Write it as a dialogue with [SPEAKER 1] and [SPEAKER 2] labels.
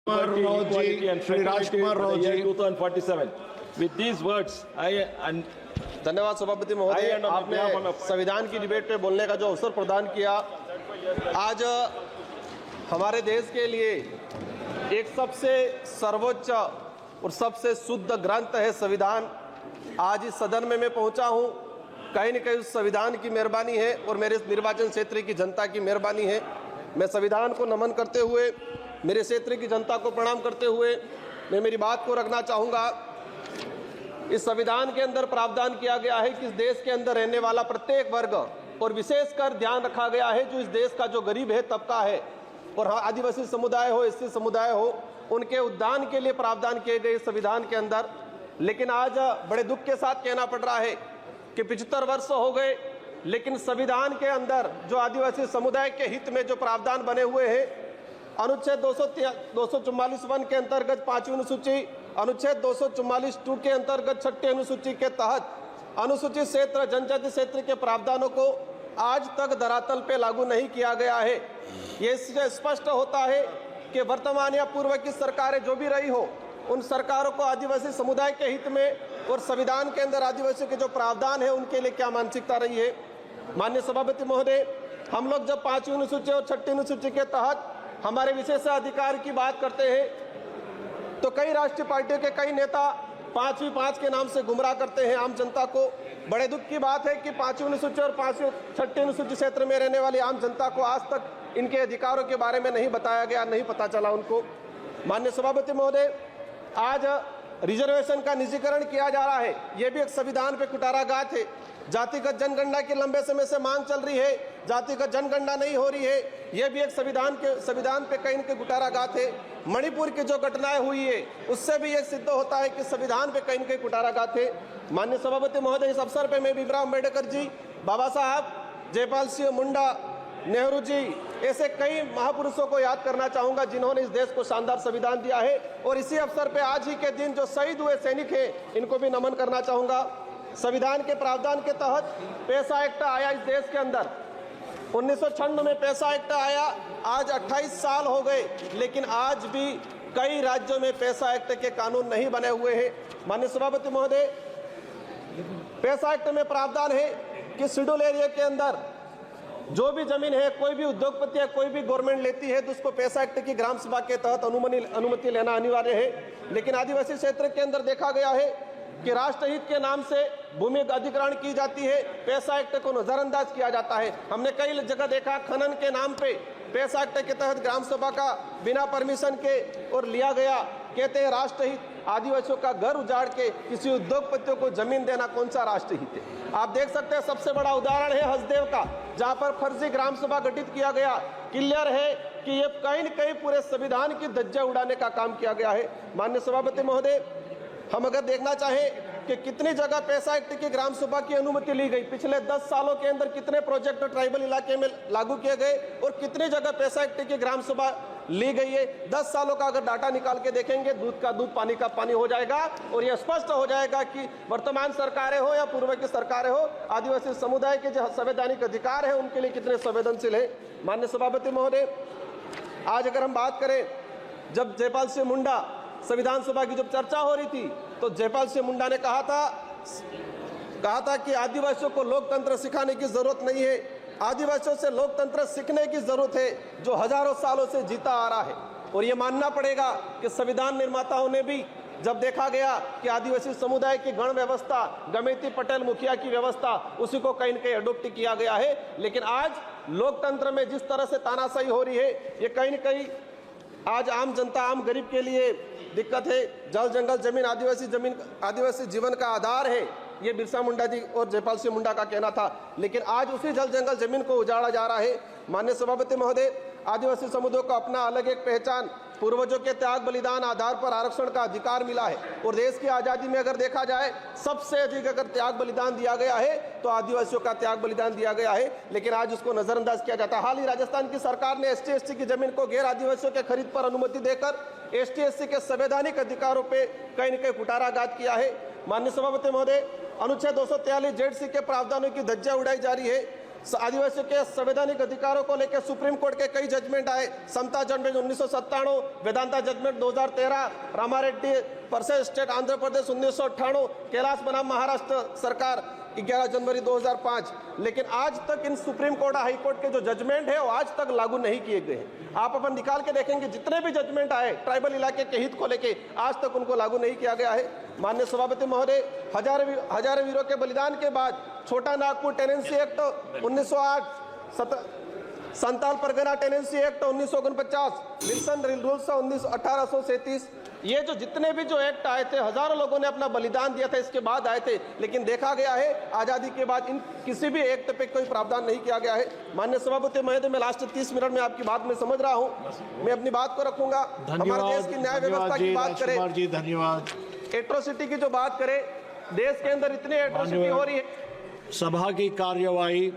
[SPEAKER 1] equality and fraternity for the year 2047. With these words,
[SPEAKER 2] धन्यवाद सभापति महोदय, आपने संविधान की डिबेट पे बोलने का जो अवसर प्रदान किया। आज हमारे देश के लिए एक सबसे सर्वोच्च और सबसे शुद्ध ग्रंथ है संविधान। आज इस सदन में मैं पहुंचा हूं, कहीं न कहीं उस संविधान की मेहरबानी है और मेरे निर्वाचन क्षेत्र की जनता की मेहरबानी है। मैं संविधान को नमन करते हुए, मेरे क्षेत्र की जनता को प्रणाम करते हुए मैं मेरी बात को रखना चाहूँगा। इस संविधान के अंदर प्रावधान किया गया है कि इस देश के अंदर रहने वाला प्रत्येक वर्ग और विशेषकर ध्यान रखा गया है जो इस देश का जो गरीब है तबका है और आदिवासी समुदाय हो, एससी समुदाय हो, उनके उद्धार के लिए प्रावधान किए गए संविधान के अंदर। लेकिन आज बड़े दुख के साथ कहना पड़ रहा है कि 75 वर्ष हो गए, लेकिन संविधान के अंदर जो आदिवासी समुदाय के हित में जो प्रावधान बने हुए हैं, अनुच्छेद 244(1) के अंतर्गत 5वीं अनुसूची, अनुच्छेद 244(2) के अंतर्गत 6ठी अनुसूची के तहत अनुसूचित क्षेत्र, जनजाति क्षेत्र के प्रावधानों को आज तक धरातल पे लागू नहीं किया गया है। ये इससे स्पष्ट होता है कि वर्तमान या पूर्व की सरकारें जो भी रही हो, उन सरकारों को आदिवासी समुदाय के हित में और संविधान के अंदर आदिवासियों के जो प्रावधान है उनके लिए क्या मानसिकता रही है। माननीय सभापति महोदय, हम लोग जब 5वीं अनुसूची और 6ठी अनुसूची के तहत हमारे विशेषाधिकार की बात करते हैं तो कई राष्ट्रीय पार्टियों के कई नेता 5वीं 5 के नाम से गुमराह करते हैं आम जनता को। बड़े दुख की बात है कि 5वीं अनुसूची और 6ठी अनुसूची क्षेत्र में रहने वाली आम जनता को आज तक इनके अधिकारों के बारे में नहीं बताया गया, नहीं पता चला उनको। माननीय सभापति महोदय, आज रिजर्वेशन का निजीकरण किया जा रहा है, ये भी एक संविधान पे कुटाराघात है। जातिगत जनगणना की लंबे समय से मांग चल रही है, जातिगत जनगणना नहीं हो रही है, यह भी एक संविधान पे कहीं न कहीं कुटाराघात है। मणिपुर की जो घटनाएं हुई है उससे भी यह सिद्ध होता है कि संविधान पे कहीं न कहीं कुटाराघात है। माननीय सभापति महोदय, इस अवसर पे मैं भीमराव अम्बेडकर जी, बाबा साहब, जयपाल सिंह मुंडा, नेहरू जी, ऐसे कई महापुरुषों को याद करना चाहूंगा जिन्होंने इस देश को शानदार संविधान दिया है। और इसी अवसर पे आज ही के दिन जो शहीद हुए सैनिक हैं, इनको भी नमन करना चाहूंगा। संविधान के प्रावधान के तहत पैसा एक्ट आया इस देश के अंदर, 1996 में पैसा एक्ट आया, आज 28 साल हो गए, लेकिन आज भी कई राज्यों में पैसा एक्ट के कानून नहीं बने हुए हैं। माननीय सभापति महोदय, पैसा एक्ट में प्रावधान है कि शेड्यूल एरिया के अंदर जो भी जमीन है, कोई भी उद्योगपति या कोई भी गवर्नमेंट लेती है तो उसको पैसा एक्ट की ग्राम सभा के तहत अनुमति लेना अनिवार्य है। लेकिन आदिवासी क्षेत्र के अंदर देखा गया है कि राष्ट्रहित के नाम से भूमि अधिग्रहण की जाती है, पैसा एक्ट को नजरअंदाज किया जाता है। हमने कई जगह देखा खनन के नाम पे पैसा एक्ट के तहत ग्राम सभा का बिना परमिशन के और लिया गया। कहते हैं राष्ट्रहित, आदिवासियों का घर उजाड़ के किसी उद्योगपतियों को जमीन देना कौन सा राष्ट्रहित है। आप देख सकते हैं, सबसे बड़ा उदाहरण है हसदेव का, जहां पर फर्जी ग्राम सभा गठित किया गया। क्लियर है कि ये कहीं न कहीं पूरे संविधान की धज्जियां उड़ाने का काम किया गया है। माननीय सभापति महोदय, हम अगर देखना चाहें कि कितनी जगह पैसा एक्ट की ग्राम सभा की अनुमति ली गई, पिछले 10 सालों के अंदर कितने प्रोजेक्ट ट्राइबल इलाके में लागू किए गए और कितनी जगह पैसा एक्ट की ग्राम सभा ली गई है। 10 सालों का अगर डाटा निकाल के देखेंगे, दूध का दूध, पानी का पानी हो जाएगा और यह स्पष्ट हो जाएगा कि वर्तमान सरकारें हो या पूर्व की सरकारें हो, आदिवासी समुदाय के जो संवैधानिक अधिकार है उनके लिए कितने संवेदनशील है। माननीय सभापति महोदय, आज अगर हम बात करें, जब जयपाल सिंह मुंडा संविधान सभा की जब चर्चा हो रही थी तो जयपाल सिंह मुंडा ने कहा था कि आदिवासियों को लोकतंत्र सिखाने की जरूरत नहीं है, आदिवासियों से लोकतंत्र सीखने की जरूरत है जो हजारों सालों से जीता आ रहा है। और ये मानना पड़ेगा कि संविधान निर्माताओं ने भी जब देखा गया कि आदिवासी समुदाय की गण व्यवस्था, गमेती पटेल मुखिया की व्यवस्था, उसी को कहीं न कहीं अडोप्ट किया गया है। लेकिन आज लोकतंत्र में जिस तरह से तानाशाही हो रही है, ये कहीं न कहीं आज आम जनता, आम गरीब के लिए दिक्कत है। जल जंगल जमीन, आदिवासी जीवन का आधार है, ये बिरसा मुंडा जी और जयपाल सिंह मुंडा का कहना था। लेकिन आज उसी जल जंगल जमीन को उजाड़ा जा रहा है। माननीय सभापति महोदय, आदिवासी समुदाय को अपना अलग एक पहचान, पूर्वजों के त्याग बलिदान आधार पर आरक्षण का अधिकार मिला है। और देश की आज़ादी में अगर देखा जाए, सबसे अधिक अगर त्याग बलिदान दिया गया है तो आदिवासियों का त्याग बलिदान दिया गया है, लेकिन आज उसको नजरअंदाज किया जाता है। हाल ही राजस्थान की सरकार ने ST/SC की जमीन को गैर आदिवासियों के खरीद पर अनुमति देकर ST/SC के संवैधानिक अधिकारों पर कहीं न कहीं कुटाराघात किया है। माननीय सभापति महोदय, अनुच्छेद 243 ZC के प्रावधानों की धज्जियां उड़ाई जा रही है। आदिवासियों के संवैधानिक अधिकारों को लेकर सुप्रीम कोर्ट के कई जजमेंट आए। Samatha judgment 1997, Vedanta judgment 2013, Ramareddy versus state Andhra Pradesh 1998, Kailash बनाम महाराष्ट्र सरकार 11 जनवरी 2005। लेकिन आज तक इन सुप्रीम कोर्ट हाई कोर्ट के जो जजमेंट है वो आज तक लागू नहीं किए गए हैं। आप अपन निकाल के देखेंगे जितने भी जजमेंट आए ट्राइबल इलाके के हित को लेके आज तक उनको लागू नहीं किया गया है। माननीय सभापति महोदय, हजारों वीरों के बलिदान के बाद Chota Nagpur tenancy act 1908, Santal Pargana tenancy act 1949, Wilson rules 1837, ये जो जितने भी जो एक्ट आए थे हजारों लोगों ने अपना बलिदान दिया था, इसके बाद आए थे। लेकिन देखा गया है आजादी के बाद इन किसी भी एक्ट पे कोई प्रावधान नहीं किया गया है। माननीय सभापति महोदय, मैं लास्ट 30 मिनट में आपकी बात में समझ रहा हूँ, मैं अपनी बात को रखूंगा। हमारे देश की न्याय व्यवस्था की बात करें,
[SPEAKER 3] जी धन्यवाद।
[SPEAKER 2] एट्रोसिटी की जो बात करें, देश के अंदर इतनी एट्रोसिटी हो रही है।
[SPEAKER 3] सभा की कार्यवाही